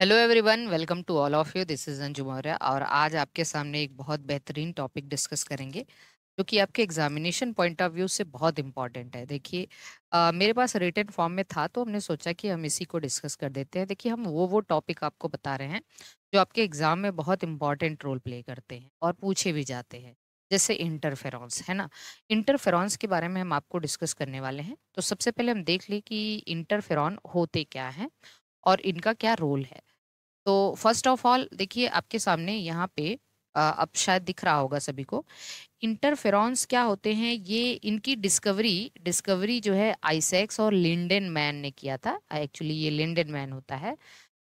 Hello everyone, welcome to all of you. This is Anju Maurya और आज आपके सामने एक बहुत बेहतरीन टॉपिक डिस्कस करेंगे जो कि आपके एग्जामिनेशन पॉइंट ऑफ व्यू से बहुत इंपॉर्टेंट है। देखिए, मेरे पास रिटन फॉर्म में था तो हमने सोचा कि हम इसी को डिस्कस कर देते हैं। देखिए, हम वो टॉपिक आपको बता रहे हैं जो आपके एग्जाम में बहुत इंपॉर्टेंट रोल प्ले करते हैं और पूछे भी जाते हैं। जैसे इंटरफेरेंस है ना। इंटरफेरेंस के बारे में हम आपको डिस्कस करने वाले हैं। तो सबसे पहले हम देख लें कि इंटरफेरॉन होते क्या हैं और इनका क्या रोल है। तो फर्स्ट ऑफ ऑल देखिए, आपके सामने यहाँ पे अब शायद दिख रहा होगा सभी को। इंटरफेरॉन्स क्या होते हैं, ये इनकी डिस्कवरी डिस्कवरी जो है आइजैक्स और लिंडेन मैन ने किया था। एक्चुअली ये लिंडेन मैन होता है।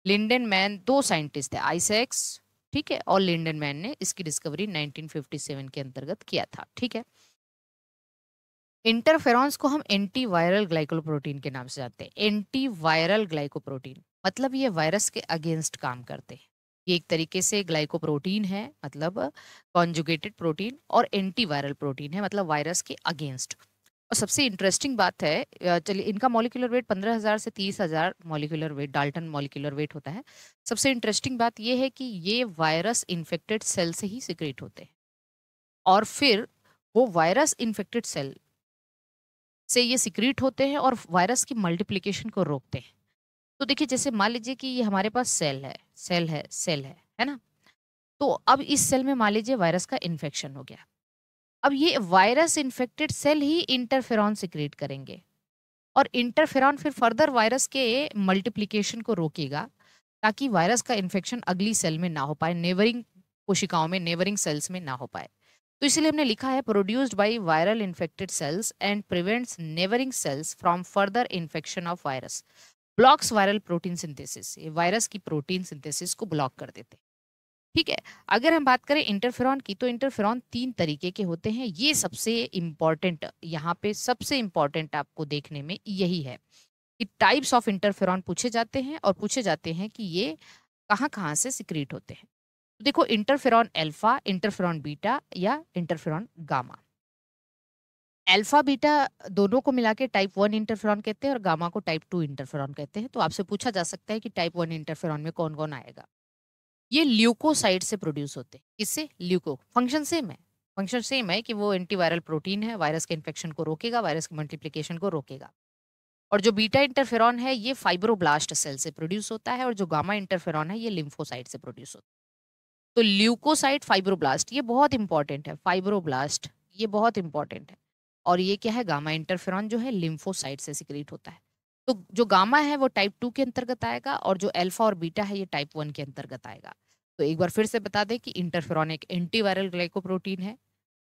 लिंडेन मैन दो साइंटिस्ट थे, आइजैक्स, ठीक है, और लिंडेन मैन ने इसकी डिस्कवरी 1957 के अंतर्गत किया था। ठीक है। इंटरफेरॉन्स को हम एंटी वायरल ग्लाइकोप्रोटीन के नाम से जानते हैं। एंटी वायरल ग्लाइकोप्रोटीन मतलब ये वायरस के अगेंस्ट काम करते हैं। ये एक तरीके से ग्लाइकोप्रोटीन है, मतलब कॉन्जुगेटेड प्रोटीन, और एंटी वायरल प्रोटीन है, मतलब वायरस के अगेंस्ट। और सबसे इंटरेस्टिंग बात है, चलिए, इनका मॉलिक्यूलर वेट 15,000 से 30,000 molecular weight, Dalton molecular weight होता है। सबसे इंटरेस्टिंग बात यह है कि ये वायरस इन्फेक्टेड सेल से ही सिक्रेट होते हैं और फिर वो वायरस इन्फेक्टेड सेल से ये सिक्रीट होते हैं और वायरस की मल्टीप्लिकेशन को रोकते हैं। तो देखिए, जैसे मान लीजिए कि ये हमारे पास सेल है ना। तो अब इस सेल में मान लीजिए वायरस का इन्फेक्शन हो गया। अब ये वायरस इन्फेक्टेड सेल ही इंटरफेरॉन सिक्रीट करेंगे और इंटरफेरॉन फिर फर्दर वायरस के मल्टीप्लिकेशन को रोकेगा ताकि वायरस का इन्फेक्शन अगली सेल में ना हो पाए, नेबरिंग कोशिकाओं में, नेबरिंग सेल्स में ना हो पाए। तो इसलिए हमने लिखा है produced by viral infected cells and prevents neighbouring cells from further infection of virus, blocks viral protein synthesis. ये वायरस की प्रोटीन सिंथेसिस को ब्लॉक कर देते हैं। ठीक है। अगर हम बात करें इंटरफेरॉन की, तो इंटरफेरॉन 3 तरीके के होते हैं। ये सबसे इंपॉर्टेंट, यहाँ पे सबसे इंपॉर्टेंट आपको देखने में यही है कि टाइप्स ऑफ इंटरफेरॉन पूछे जाते हैं और पूछे जाते हैं कि ये कहाँ कहाँ से सिक्रीट होते हैं। तो देखो, इंटरफेरॉन अल्फा, इंटरफेरॉन बीटा या इंटरफेरॉन गामा। अल्फा बीटा दोनों को मिला के टाइप 1 इंटरफेरॉन कहते हैं और गामा को टाइप 2 इंटरफेरॉन कहते हैं। तो आपसे पूछा जा सकता है कि टाइप 1 इंटरफेरॉन में कौन कौन आएगा। ये ल्यूकोसाइड से प्रोड्यूस होते हैं। किससे? ल्यूको। फंक्शन सेम है। फंक्शन सेम है कि वो एंटीवायरल प्रोटीन है, वायरस के इन्फेक्शन को रोकेगा, वायरस की मल्टीप्लिकेशन को रोकेगा। और जो बीटा इंटरफेरॉन है ये फाइब्रोब्लास्ट सेल से प्रोड्यूस होता है और जो गामा इंटरफेरॉन है ये लिम्फोसाइट से प्रोड्यूस होता है। तो ल्यूकोसाइट, फाइब्रोब्लास्ट, ये बहुत इंपॉर्टेंट है। फाइब्रोब्लास्ट ये बहुत इंपॉर्टेंट है। और ये क्या है? गामा इंटरफेरॉन जो है लिम्फोसाइट से सिक्रीट होता है। तो जो गामा है वो टाइप 2 के अंतर्गत आएगा और जो अल्फा और बीटा है ये टाइप 1 के अंतर्गत आएगा। तो एक बार फिर से बता दें कि इंटरफेरॉन एक एंटीवायरल ग्लाइकोप्रोटीन है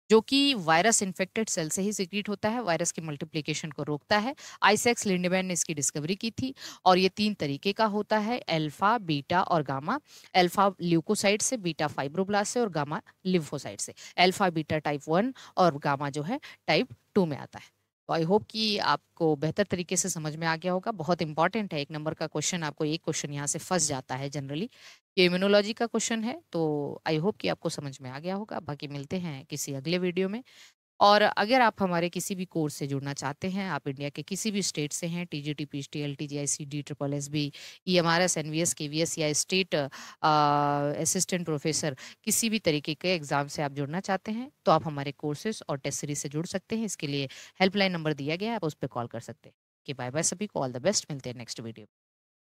जो कि वायरस इन्फेक्टेड सेल से ही सिक्रीट होता है, वायरस की मल्टीप्लिकेशन को रोकता है। आइजैक लिंडमैन ने इसकी डिस्कवरी की थी और ये 3 तरीके का होता है, अल्फा, बीटा और गामा। अल्फा ल्यूकोसाइट से, बीटा फाइब्रोब्लास्ट से और गामा लिम्फोसाइट से। अल्फा बीटा टाइप 1 और गामा जो है टाइप 2 में आता है। तो आई होप कि आपको बेहतर तरीके से समझ में आ गया होगा। बहुत इंपॉर्टेंट है, 1 नंबर का क्वेश्चन, आपको एक क्वेश्चन यहाँ से फंस जाता है जनरली। ये इम्यूनोलॉजी का क्वेश्चन है, तो आई होप कि आपको समझ में आ गया होगा। बाकी मिलते हैं किसी अगले वीडियो में। और अगर आप हमारे किसी भी कोर्स से जुड़ना चाहते हैं, आप इंडिया के किसी भी स्टेट से हैं, TGT, PGT, LTG, ICD, triple SB, EMRS, NVS, KVS या स्टेट असिस्टेंट प्रोफेसर, किसी भी तरीके के एग्जाम से आप जुड़ना चाहते हैं तो आप हमारे कोर्सेज और टेस्ट सीरीज से जुड़ सकते हैं। इसके लिए हेल्पलाइन नंबर दिया गया है, आप उस पर कॉल कर सकते हैं। कि बाय बाय सभी को, ऑल द बेस्ट, मिलते हैं नेक्स्ट वीडियो।